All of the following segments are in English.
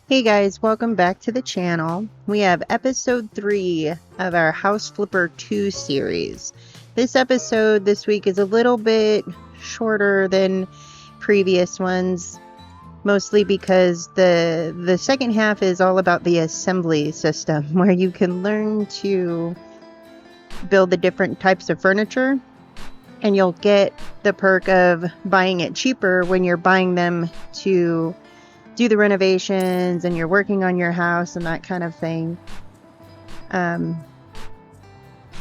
Hey guys, welcome back to the channel. We have episode 3 of our House Flipper 2 series. This episode this week is a little bit shorter than previous ones, mostly because the second half is all about the assembly system, where you can learn to build the different types of furniture, and you'll get the perk of buying it cheaper when you're buying them to do the renovations and you're working on your house and that kind of thing.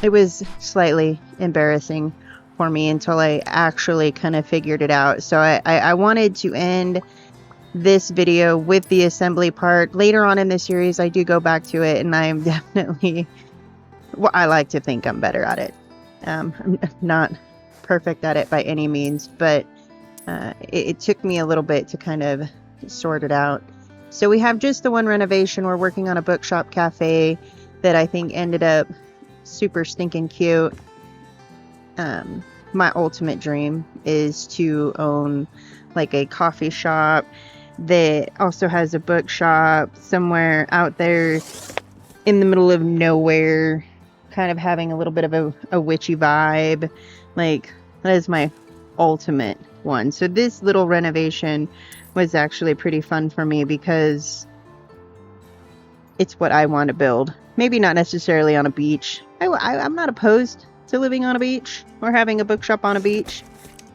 It was slightly embarrassing for me until I actually kind of figured it out. So I wanted to end this video with the assembly part. Later on in the series, I do go back to it, and I am definitely, well, I like to think I'm better at it. I'm not perfect at it by any means, but it took me a little bit to kind of sort it out. So we have just the one renovation. We're working on a bookshop cafe that I think ended up super stinking cute. My ultimate dream is to own like a coffee shop that also has a bookshop somewhere out there in the middle of nowhere, kind of having a little bit of a witchy vibe. Like, that is my ultimate one. So this little renovation was actually pretty fun for me because it's what I want to build. Maybe not necessarily on a beach. I'm not opposed to living on a beach or having a bookshop on a beach.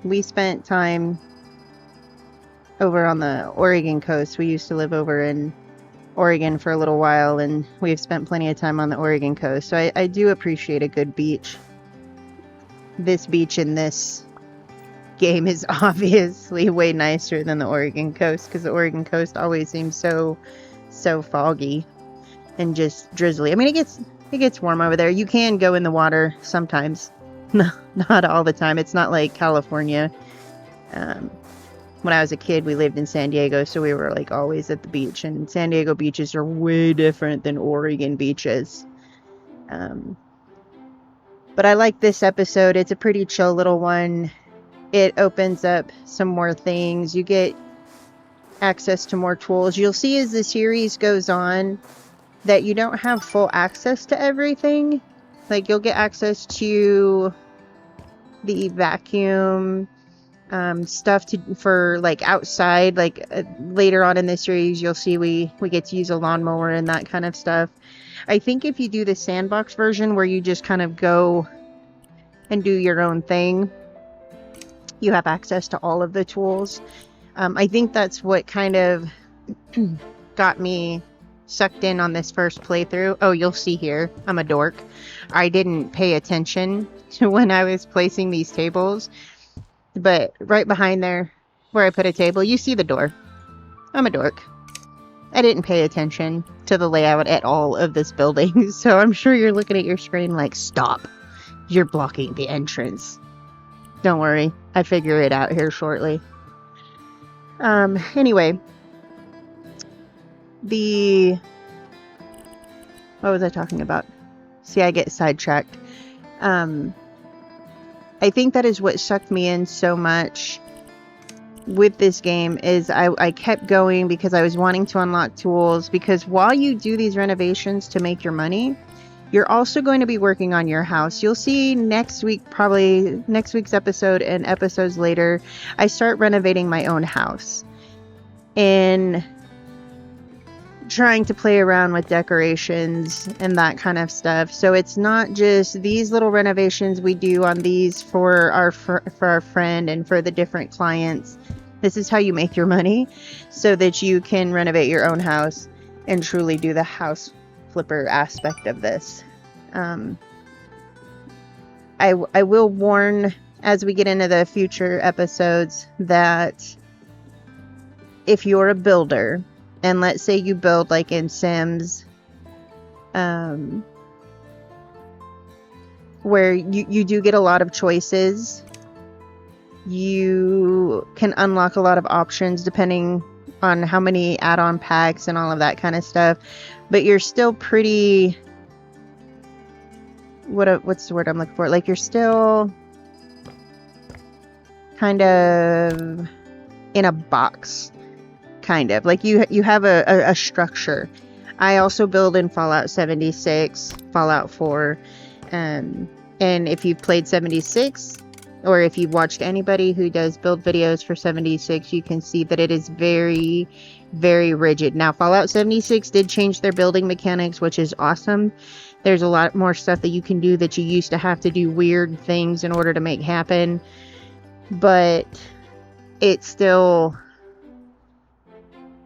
We spent time over on the Oregon coast. We used to live over in Oregon for a little while, and we've spent plenty of time on the Oregon coast. So I do appreciate a good beach. This beach in this game is obviously way nicer than the Oregon coast, because the Oregon coast always seems so foggy and just drizzly. I mean, it gets warm over there. You can go in the water sometimes. No, not all the time. It's not like California. When I was a kid, we lived in San Diego, so we were like always at the beach, and San Diego beaches are way different than Oregon beaches. But I like this episode. It's a pretty chill little one. It opens up some more things. You get access to more tools. You'll see as the series goes on that you don't have full access to everything. Like, you'll get access to the vacuum stuff for like outside. Like later on in the series, you'll see we get to use a lawnmower and that kind of stuff. I think if you do the sandbox version, where you just kind of go and do your own thing, you have access to all of the tools. I think that's what kind of got me sucked in on this first playthrough. Oh, you'll see here, I'm a dork. I didn't pay attention to when I was placing these tables, but right behind there where I put a table, you see the door. I'm a dork. I didn't pay attention to the layout at all of this building, so I'm sure you're looking at your screen like, stop, you're blocking the entrance. Don't worry, I figure it out here shortly. Anyway, what was I talking about? See, I get sidetracked. I think that is what sucked me in so much with this game, is I kept going because I was wanting to unlock tools, because while you do these renovations to make your money, you're also going to be working on your house. You'll see next week, probably next week's episode and episodes later, I start renovating my own house and trying to play around with decorations and that kind of stuff. So it's not just these little renovations we do on these for our friend and for the different clients. This is how you make your money so that you can renovate your own house and truly do the house flipper aspect of this. I will warn as we get into the future episodes that if you're a builder, and let's say you build like in Sims, where you do get a lot of choices, you can unlock a lot of options depending on how many add-on packs and all of that kind of stuff, but you're still pretty, what's the word I'm looking for? Like, you're still kind of in a box kind of. Like you have a structure. I also build in Fallout 76, Fallout 4, and if you've played 76, or if you've watched anybody who does build videos for 76, you can see that it is very, very rigid. Now, Fallout 76 did change their building mechanics, which is awesome. There's a lot more stuff that you can do that you used to have to do weird things in order to make happen, but it still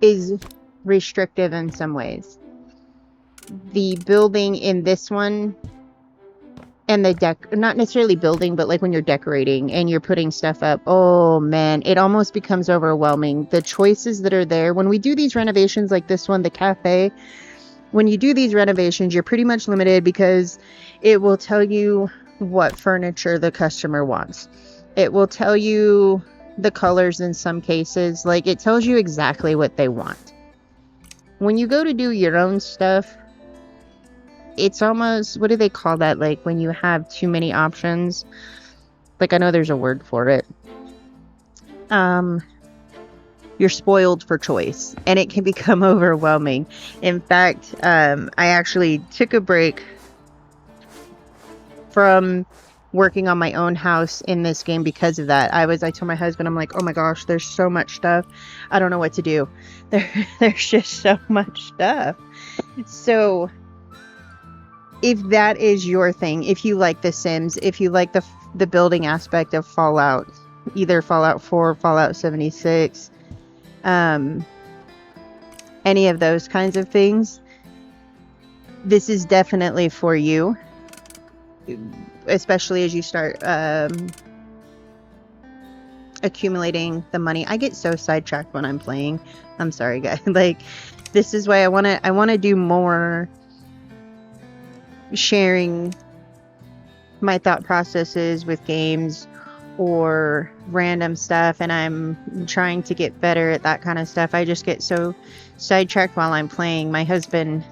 is restrictive in some ways. The building in this one, and the not necessarily building, but like when you're decorating and you're putting stuff up, oh man, it almost becomes overwhelming. The choices that are there when we do these renovations like this one, the cafe, when you do these renovations, you're pretty much limited because it will tell you what furniture the customer wants. It will tell you the colors in some cases. Like, it tells you exactly what they want. When you go to do your own stuff, it's almost, what do they call that? Like when you have too many options. Like, I know there's a word for it. You're spoiled for choice, and it can become overwhelming. In fact, I actually took a break from working on my own house in this game because of that. I told my husband, I'm like, oh my gosh, there's so much stuff. I don't know what to do. There's just so much stuff. So if that is your thing, if you like The Sims, if you like the building aspect of Fallout, either Fallout 4, Fallout 76, any of those kinds of things, this is definitely for you, especially as you start accumulating the money. I get so sidetracked when I'm playing. I'm sorry, guys. Like, this is why I want to do more sharing my thought processes with games or random stuff, and I'm trying to get better at that kind of stuff. I just get so sidetracked while I'm playing. My husband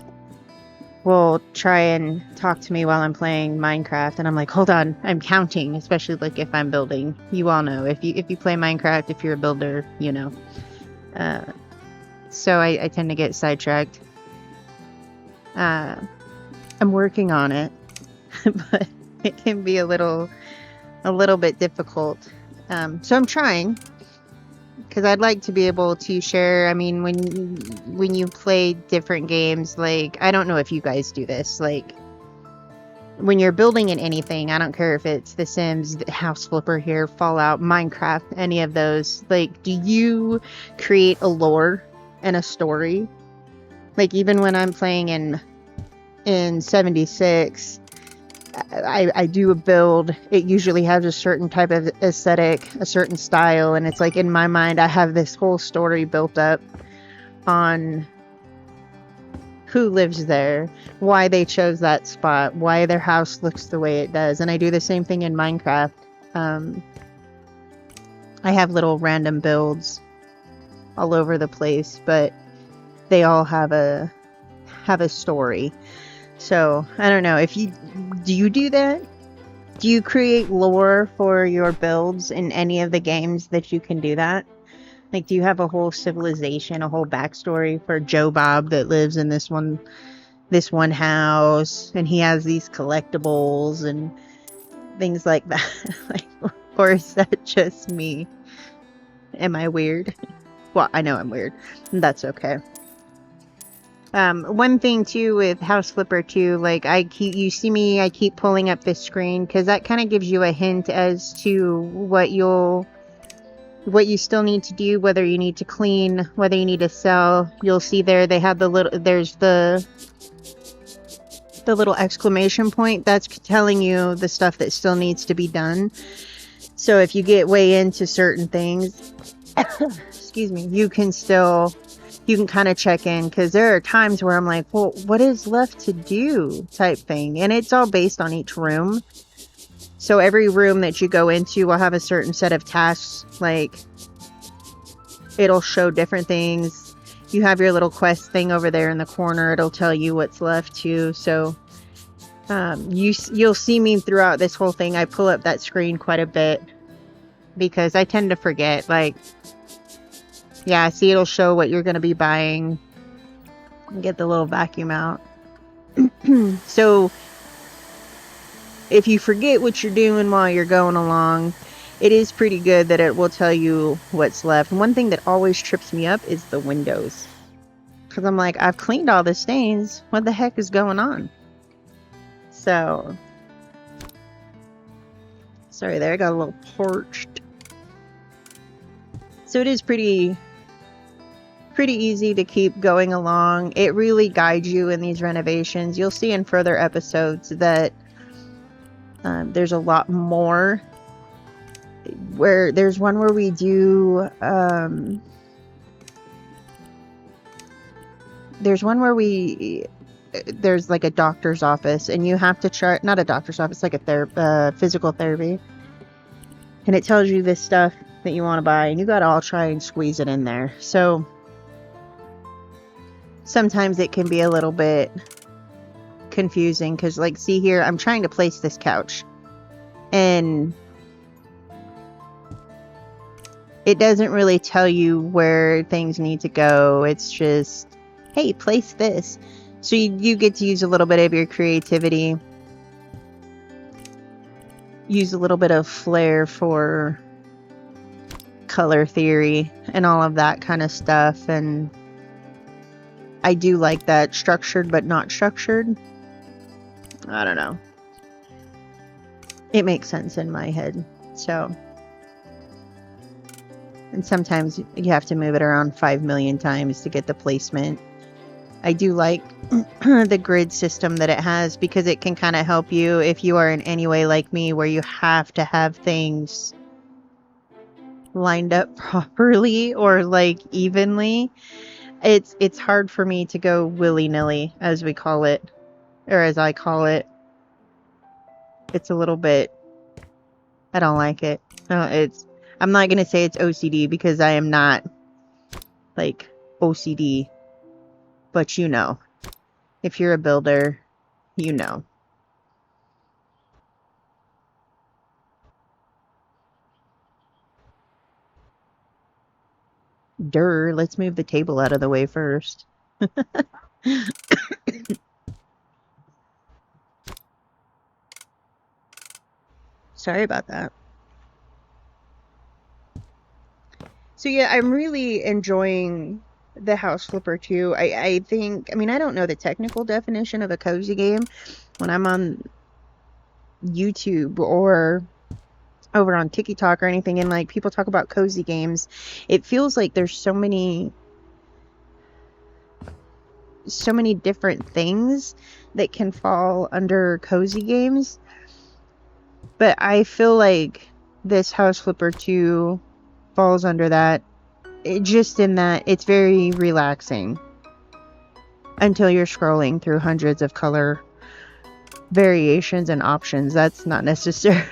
will try and talk to me while I'm playing Minecraft, and I'm like, hold on, I'm counting, especially like if I'm building. You all know, if you play Minecraft, if you're a builder, you know. So I tend to get sidetracked. I'm working on it, but it can be a little bit difficult. So I'm trying, because I'd like to be able to share. I mean, when you play different games, like, I don't know if you guys do this, like, when you're building in anything, I don't care if it's The Sims, House Flipper here, Fallout, Minecraft, any of those, like, do you create a lore and a story? Like, even when I'm playing in 76, I do a build. It usually has a certain type of aesthetic, a certain style, and it's like, in my mind, I have this whole story built up on who lives there, why they chose that spot, why their house looks the way it does. And I do the same thing in Minecraft. I have little random builds all over the place, but they all have a story. So I don't know if do you do that? Do you create lore for your builds in any of the games that you can do that? Like, do you have a whole civilization, a whole backstory for Joe Bob that lives in this one house, and he has these collectibles and things like that? Like, or is that just me? Am I weird? Well, I know I'm weird. That's okay. One thing too with House Flipper too, like, I keep pulling up this screen because that kind of gives you a hint as to what you still need to do, whether you need to clean, whether you need to sell. You'll see there they have there's the little exclamation point that's telling you the stuff that still needs to be done. So if you get way into certain things, excuse me, you can kind of check in, because there are times where I'm like, well, what is left to do type thing. And it's all based on each room. So every room that you go into will have a certain set of tasks. Like, it'll show different things. You have your little quest thing over there in the corner. It'll tell you what's left too. So you'll see me throughout this whole thing. I pull up that screen quite a bit because I tend to forget. Like, Yeah, see, it'll show what you're going to be buying. Get the little vacuum out. So if you forget what you're doing while you're going along, it is pretty good that it will tell you what's left. One thing that always trips me up is the windows. Because I'm like, I've cleaned all the stains. What the heck is going on? So, sorry there, I got a little parched. So it is pretty easy to keep going along. It really guides you in these renovations. You'll see in further episodes that there's a lot more. Where there's one where we do there's like a doctor's office, and you have to chart, not a doctor's office, like a physical therapy, and it tells you this stuff that you want to buy, and you got to all try and squeeze it in there. So sometimes it can be a little bit confusing, because like, see here, I'm trying to place this couch, and it doesn't really tell you where things need to go. It's just, hey, place this. So you get to use a little bit of your creativity, use a little bit of flair for color theory and all of that kind of stuff. And I do like that, structured but not structured. I don't know. It makes sense in my head. So, and sometimes you have to move it around 5 million times to get the placement. I do like the grid system that it has, because it can kind of help you if you are in any way like me, where you have to have things lined up properly or like evenly. It's hard for me to go willy-nilly, as we call it, or as I call it. It's a little bit, I don't like it. I'm not going to say it's OCD, because I am not like OCD. But you know, if you're a builder, you know. Let's move the table out of the way first. Sorry about that. So yeah, I'm really enjoying the House Flipper 2. I think, I mean, I don't know the technical definition of a cozy game. When I'm on YouTube or over on TikTok or anything, and like people talk about cozy games, it feels like there's so many different things that can fall under cozy games. But I feel like this House Flipper 2 falls under that. Just in that it's very relaxing until you're scrolling through hundreds of color variations and options. That's not necessarily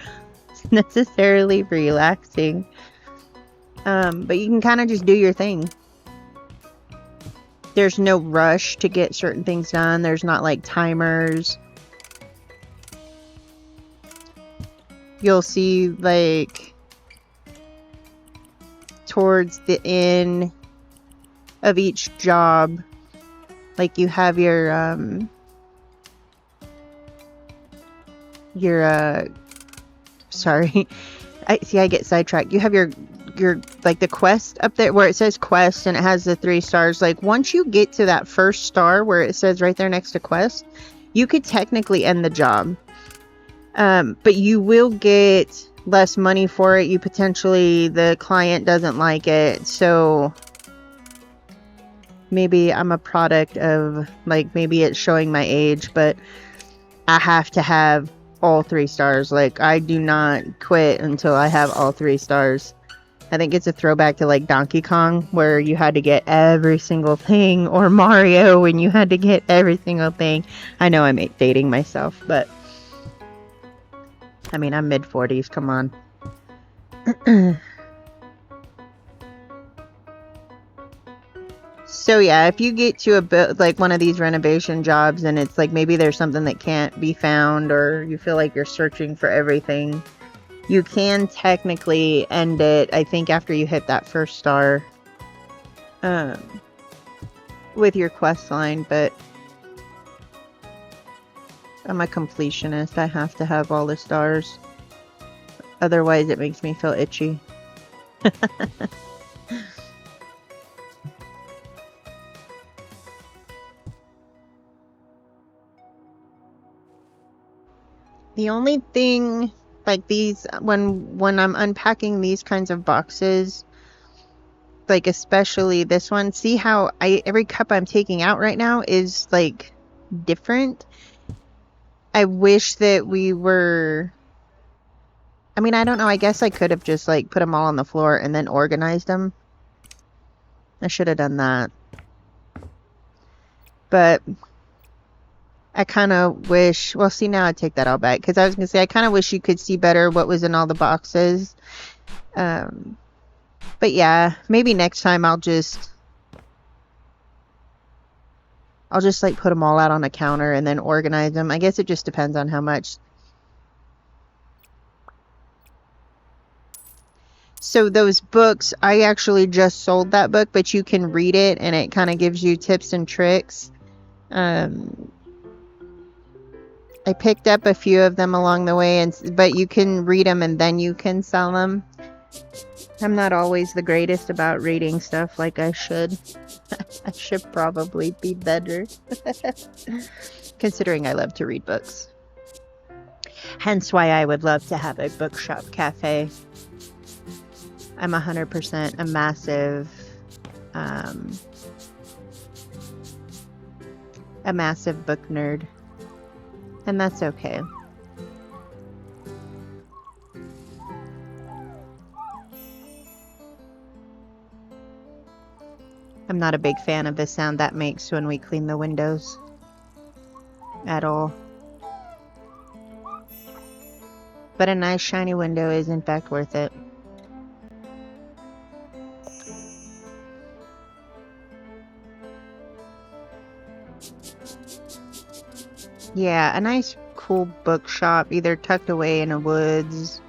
relaxing. But you can kind of just do your thing. There's no rush to get certain things done. There's not like timers. You'll see like towards the end of each job, like you have your sorry, I get sidetracked. You have your like the quest up there where it says quest, and it has the 3 stars. Like once you get to that first star where it says right there next to quest, you could technically end the job, but you will get less money for it. You potentially, the client doesn't like it. So maybe I'm a product of, like, maybe it's showing my age, but I have to have all 3 stars. Like, I do not quit until I have all 3 stars. I think it's a throwback to like Donkey Kong, where you had to get every single thing, or Mario when you had to get every single thing. I know I'm dating myself, but I mean, I'm mid-40s, come on. So yeah, if you get to like one of these renovation jobs, and it's like maybe there's something that can't be found, or you feel like you're searching for everything, you can technically end it, I think, after you hit that first star. with your quest line, but I'm a completionist. I have to have all the stars. Otherwise, it makes me feel itchy. The only thing, like these, when I'm unpacking these kinds of boxes, like especially this one, see how every cup I'm taking out right now is like different. I wish that we were, I mean, I don't know, I guess I could have just like put them all on the floor and then organized them. I should have done that. But I kind of wish, well, see, now I take that all back, because I was going to say, I kind of wish you could see better what was in all the boxes. But yeah, maybe next time I'll just like put them all out on a counter and then organize them. I guess it just depends on how much. So those books, I actually just sold that book, but you can read it and it kind of gives you tips and tricks. I picked up a few of them along the way, but you can read them and then you can sell them. I'm not always the greatest about reading stuff like I should. I should probably be better. Considering I love to read books. Hence why I would love to have a bookshop cafe. I'm 100% a massive book nerd. And that's okay. I'm not a big fan of the sound that makes when we clean the windows. At all. But a nice shiny window is in fact worth it. Yeah, a nice cool bookshop, either tucked away in the woods.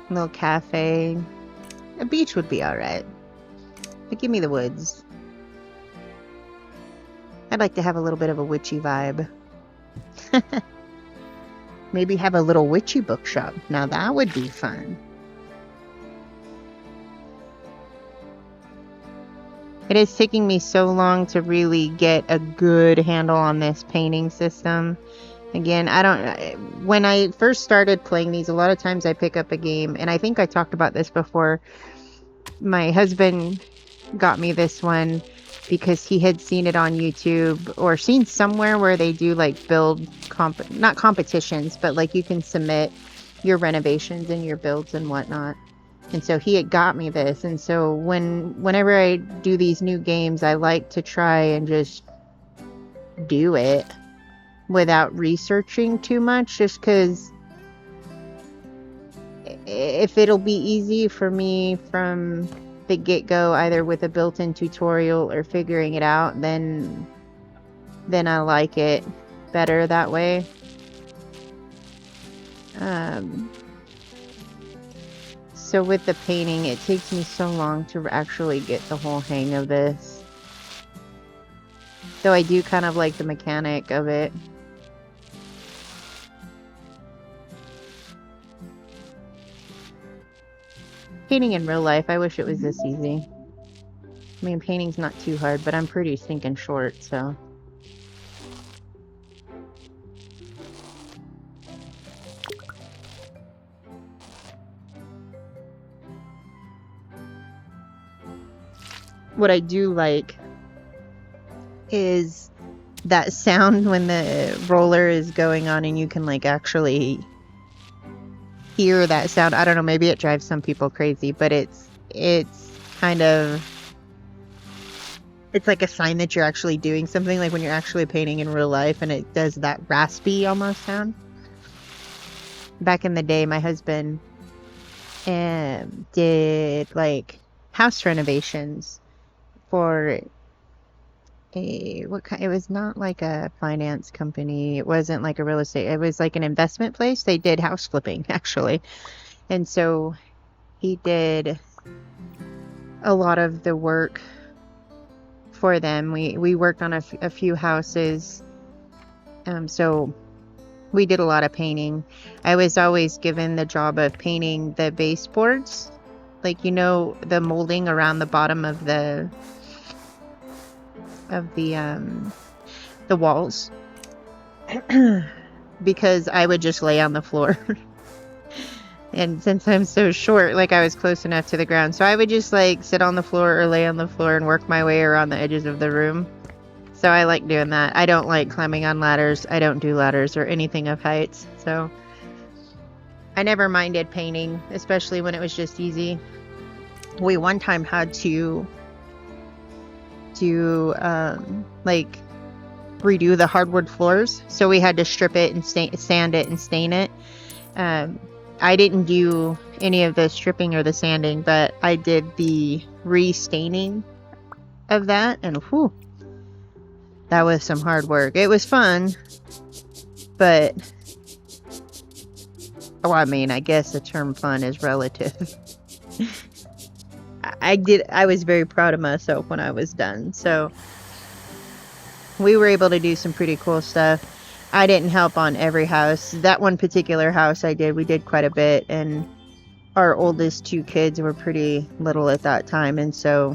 A little cafe. A beach would be alright. But give me the woods. I'd like to have a little bit of a witchy vibe. Maybe have a little witchy bookshop. Now that would be fun. It is taking me so long to really get a good handle on this painting system. Again, when I first started playing these, a lot of times I pick up a game, and I think I talked about this before. My husband got me this one because he had seen it on YouTube or seen somewhere where they do like build not competitions, but like you can submit your renovations and your builds and whatnot. And so he had got me this, and so whenever I do these new games, I like to try and just do it without researching too much, just because if it'll be easy for me from the get-go, either with a built-in tutorial or figuring it out, then I like it better that way. So with the painting, it takes me so long to actually get the whole hang of this. Though I do kind of like the mechanic of it. Painting in real life, I wish it was this easy. I mean, painting's not too hard, but I'm pretty stinking short, so... What I do like is that sound when the roller is going on and you can like actually hear that sound. I don't know, maybe it drives some people crazy, but it's kind of, it's like a sign that you're actually doing something, like when you're actually painting in real life and it does that raspy almost sound. Back in the day, my husband did like house renovations for it was not like a finance company. It wasn't like a real estate. It was like an investment place. They did house flipping, actually. And so he did a lot of the work for them. We worked on a few houses, so we did a lot of painting. I was always given the job of painting the baseboards, like, you know, the molding around the bottom of the walls, because I would just lay on the floor. And since I'm so short, like, I was close enough to the ground, so I would just like sit on the floor or lay on the floor and work my way around the edges of the room. So I like doing that. I don't like climbing on ladders. I don't do ladders or anything of heights. So I never minded painting, especially when it was just easy. We one time had to like redo the hardwood floors. So we had to strip it and sand it and stain it. I didn't do any of the stripping or the sanding, but I did the restaining of that, and whew, that was some hard work. It was fun, but, well, I mean, I guess the term fun is relative. I was very proud of myself when I was done, so we were able to do some pretty cool stuff. I didn't help on every house. That one particular house we did quite a bit, and our oldest 2 kids were pretty little at that time, and so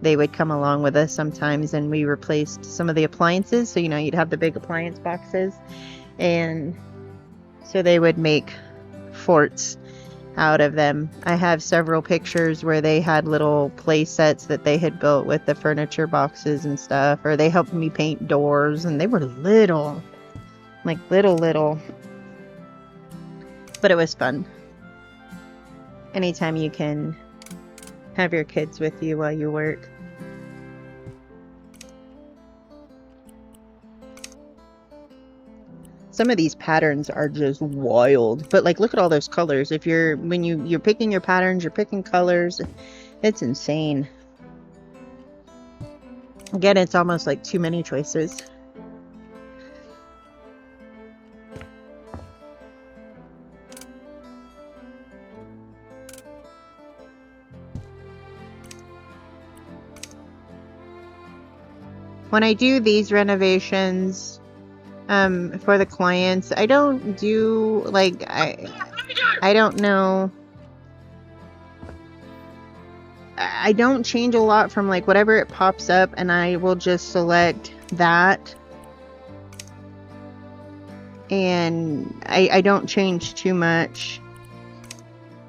they would come along with us sometimes, and we replaced some of the appliances. So, you know, you'd have the big appliance boxes, and so they would make forts out of them. I have several pictures where they had little play sets that they had built with the furniture boxes and stuff, or they helped me paint doors, and they were little, like little, but it was fun. Anytime you can have your kids with you while you work. Some of these patterns are just wild, but like, look at all those colors. If you're picking your patterns, you're picking colors, it's insane. Again, it's almost like too many choices. When I do these renovations for the clients, I don't do, like, I don't know, I don't change a lot from like whatever it pops up, and I will just select that, and I don't change too much.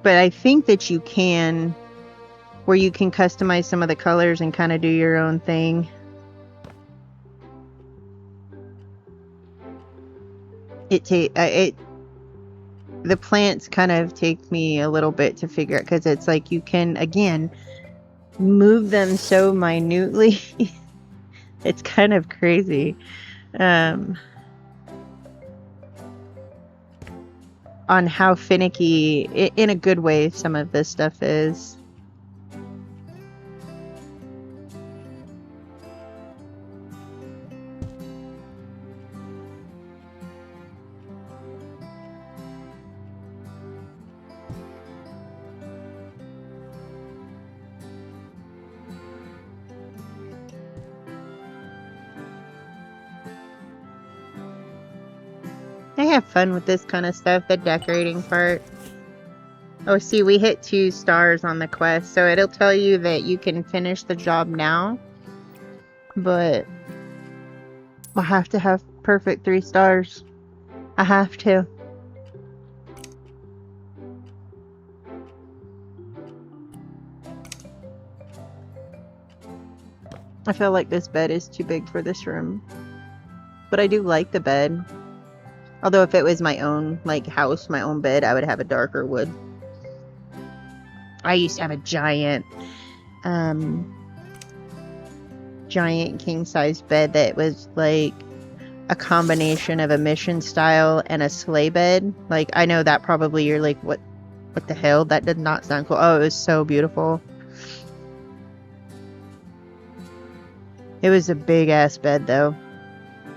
But I think that you can, where you can customize some of the colors and kind of do your own thing. The plants kind of take me a little bit to figure out, because it's like you can, again, move them so minutely. It's kind of crazy. On how finicky, in a good way, some of this stuff is. I have fun with this kind of stuff, the decorating part. Oh, see, we hit 2 stars on the quest, so it'll tell you that you can finish the job now, but I have to have perfect 3 stars. I have to. I feel like this bed is too big for this room, but I do like the bed. Although if it was my own, like, house, my own bed, I would have a darker wood. I used to have a giant king-size bed that was, like, a combination of a mission style and a sleigh bed. Like, I know that probably you're like, what the hell? That did not sound cool. Oh, it was so beautiful. It was a big-ass bed, though.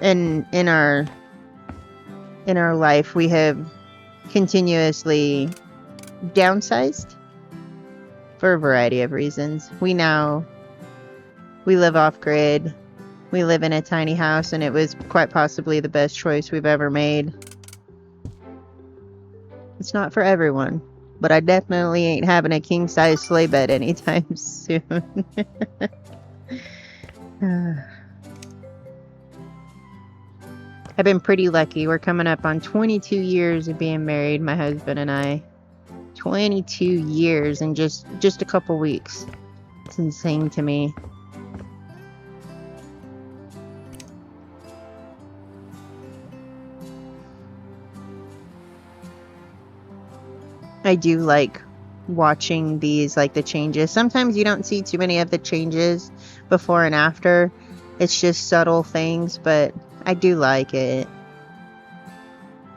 And in our life, we have continuously downsized. for a variety of reasons. We live off grid. We live in a tiny house, and it was quite possibly the best choice we've ever made. It's not for everyone, but I definitely ain't having a king-size sleigh bed anytime soon. I've been pretty lucky. We're coming up on 22 years of being married, my husband and I. 22 years in just a couple weeks. It's insane to me. I do like watching these, like the changes. Sometimes you don't see too many of the changes before and after. It's just subtle things, but I do like it.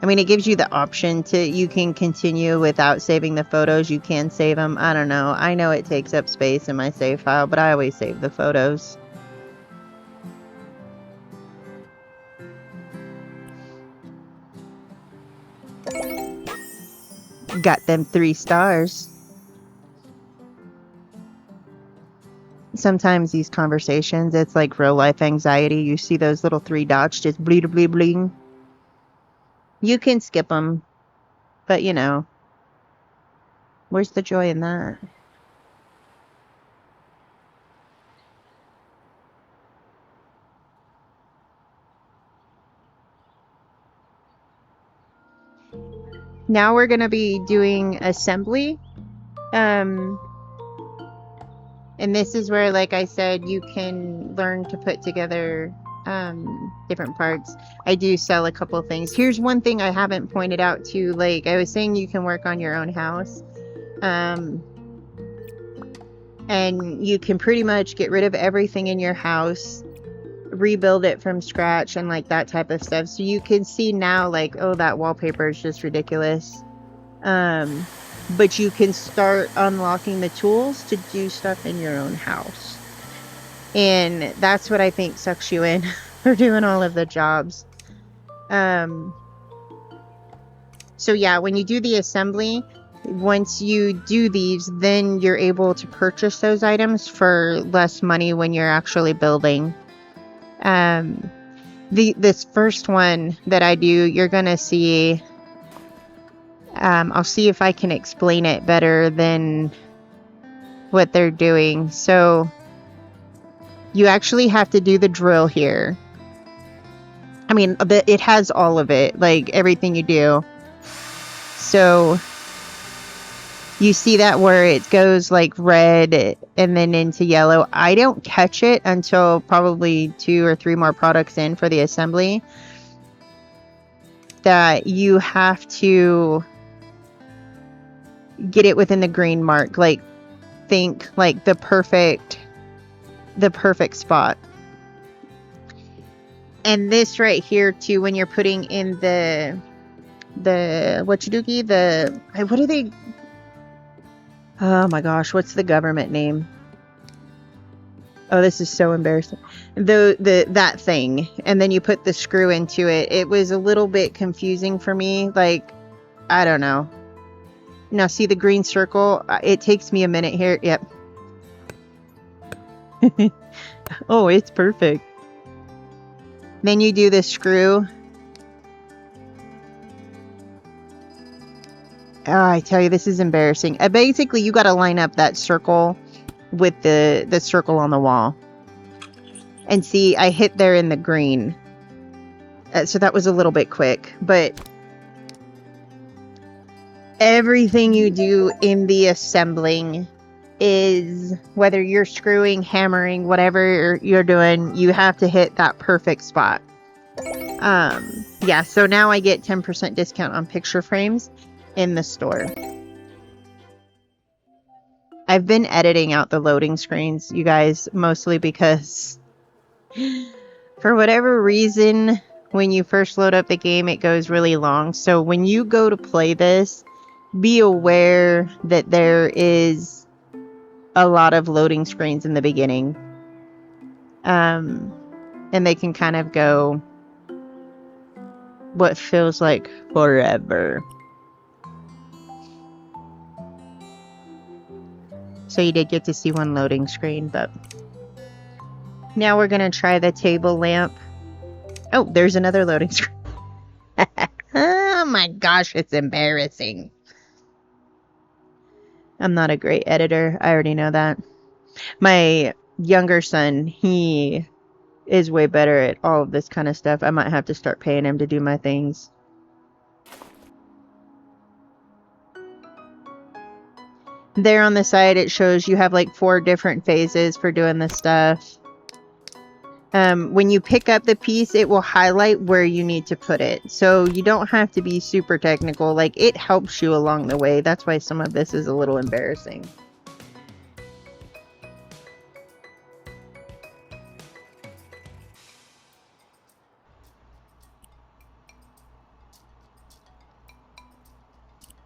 I mean, it gives you the option to, you can continue without saving the photos. You can save them. I don't know. I know it takes up space in my save file, but I always save the photos. Got them 3 stars. Sometimes these conversations, it's like real life anxiety. You see those little 3 dots just bleed, bleed, bling. You can skip them, but you know, where's the joy in that? Now we're going to be doing assembly. And this is where, like I said, you can learn to put together different parts. I do sell a couple things. Here's one thing I haven't pointed out to, like I was saying, you can work on your own house. And you can pretty much get rid of everything in your house, rebuild it from scratch, and like that type of stuff. So you can see now, like, oh, that wallpaper is just ridiculous. But you can start unlocking the tools to do stuff in your own house. And that's what I think sucks you in for doing all of the jobs. So yeah, when you do the assembly, once you do these, then you're able to purchase those items for less money when you're actually building. This first one that I do, you're gonna see, I'll see if I can explain it better than what they're doing. So you actually have to do the drill here. I mean, it has all of it, like everything you do. So you see that where it goes like red and then into yellow. I don't catch it until probably 2 or 3 more products in for the assembly. That you have to get it within the green mark. Like, think like the perfect spot. And this right here too, when you're putting in the what do they, oh my gosh, what's the government name? Oh, this is so embarrassing. That thing, and then you put the screw into it. It was a little bit confusing for me. Like, I don't know. Now see the green circle? It takes me a minute here. Yep. Oh, it's perfect. Then you do the screw. Oh, I tell you, this is embarrassing. Basically, you got to line up that circle with the circle on the wall. And see, I hit there in the green. So that was a little bit quick. But everything you do in the assembling is, whether you're screwing, hammering, whatever you're doing, you have to hit that perfect spot. Yeah, so now I get 10% discount on picture frames in the store. I've been editing out the loading screens, you guys, mostly because for whatever reason, when you first load up the game, it goes really long. So when you go to play this, be aware that there is a lot of loading screens in the beginning. And they can kind of go what feels like forever. So you did get to see one loading screen, but now we're going to try the table lamp. Oh, there's another loading screen. Oh my gosh, it's embarrassing. I'm not a great editor. I already know that. My younger son, he is way better at all of this kind of stuff. I might have to start paying him to do my things. There on the side, it shows you have like 4 different phases for doing this stuff. When you pick up the piece, it will highlight where you need to put it. So you don't have to be super technical. Like, it helps you along the way. That's why some of this is a little embarrassing.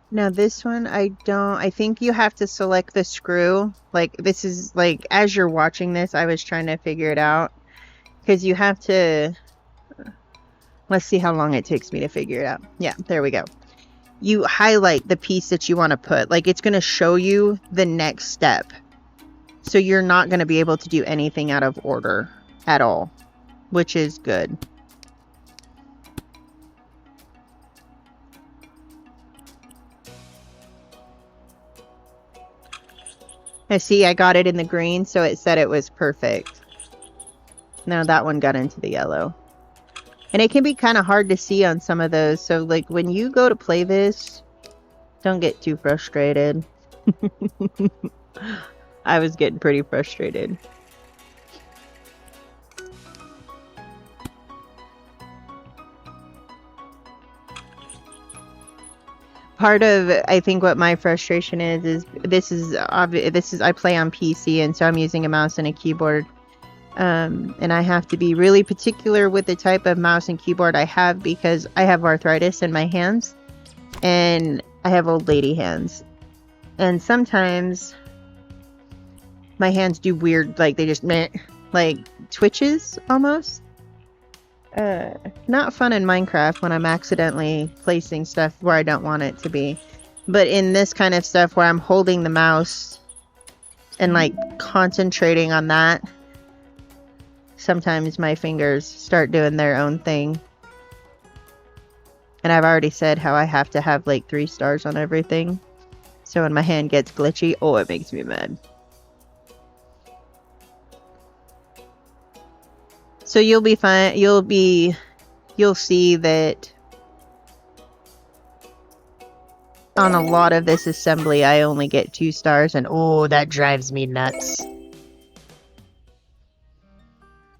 Now this one, I think you have to select the screw. Like, this is, like, as you're watching this, I was trying to figure it out. Because you have to, let's see how long it takes me to figure it out. Yeah, there we go. You highlight the piece that you want to put. Like, it's going to show you the next step. So you're not going to be able to do anything out of order at all, which is good. I see I got it in the green, so it said it was perfect. Now that one got into the yellow. And it can be kind of hard to see on some of those. So, like, when you go to play this, don't get too frustrated. I was getting pretty frustrated. Part of, I think, what my frustration is this is I play on PC, and so I'm using a mouse and a keyboard. And I have to be really particular with the type of mouse and keyboard I have because I have arthritis in my hands and I have old lady hands. And sometimes my hands do weird, like they just meh, like twitches almost. Not fun in Minecraft when I'm accidentally placing stuff where I don't want it to be. But in this kind of stuff where I'm holding the mouse and like concentrating on that, sometimes my fingers start doing their own thing. And I've already said how I have to have like 3 stars on everything. So when my hand gets glitchy, oh, it makes me mad. So you'll be fine. You'll see that on a lot of this assembly, I only get 2 stars, and oh, that drives me nuts.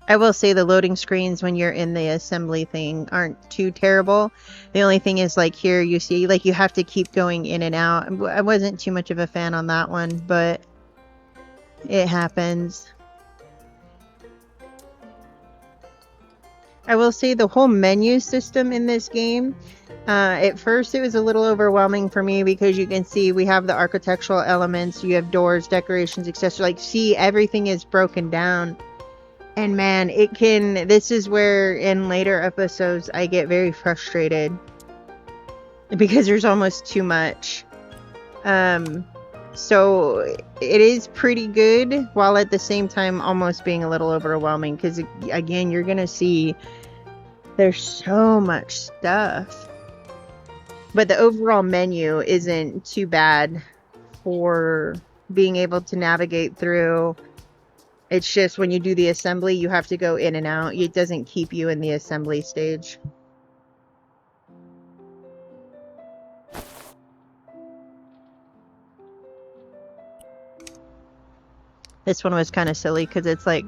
I will say the loading screens when you're in the assembly thing aren't too terrible. The only thing is, like, here you see, like, you have to keep going in and out. I wasn't too much of a fan on that one, but it happens. I will say the whole menu system in this game, at first it was a little overwhelming for me because you can see we have the architectural elements, you have doors, decorations, etc. Like, see, everything is broken down. And man, this is where in later episodes I get very frustrated because there's almost too much. So it is pretty good while at the same time almost being a little overwhelming because, again, you're going to see there's so much stuff. But the overall menu isn't too bad for being able to navigate through. It's just when you do the assembly, you have to go in and out. It doesn't keep you in the assembly stage. This one was kind of silly because it's like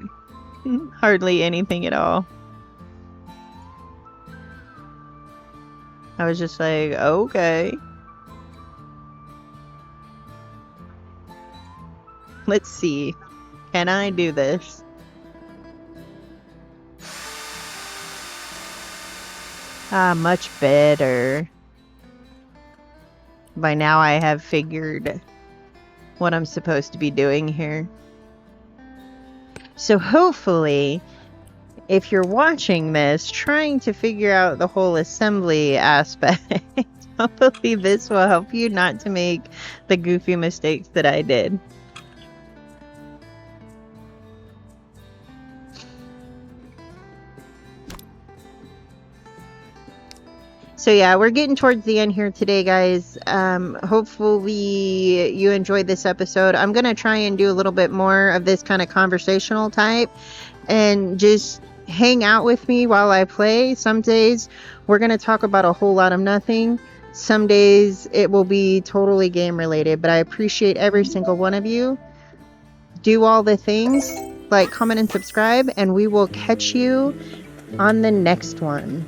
hardly anything at all. I was just like, okay. Let's see. Can I do this? Ah, much better. By now I have figured what I'm supposed to be doing here. So hopefully, if you're watching this, trying to figure out the whole assembly aspect, hopefully this will help you not to make the goofy mistakes that I did. So yeah, we're getting towards the end here today, guys. Hopefully you enjoyed this episode. I'm gonna try and do a little bit more of this kind of conversational type and just hang out with me while I play. Some days we're gonna talk about a whole lot of nothing. Some days it will be totally game related, but I appreciate every single one of you. Do all the things, like, comment, and subscribe, and we will catch you on the next one.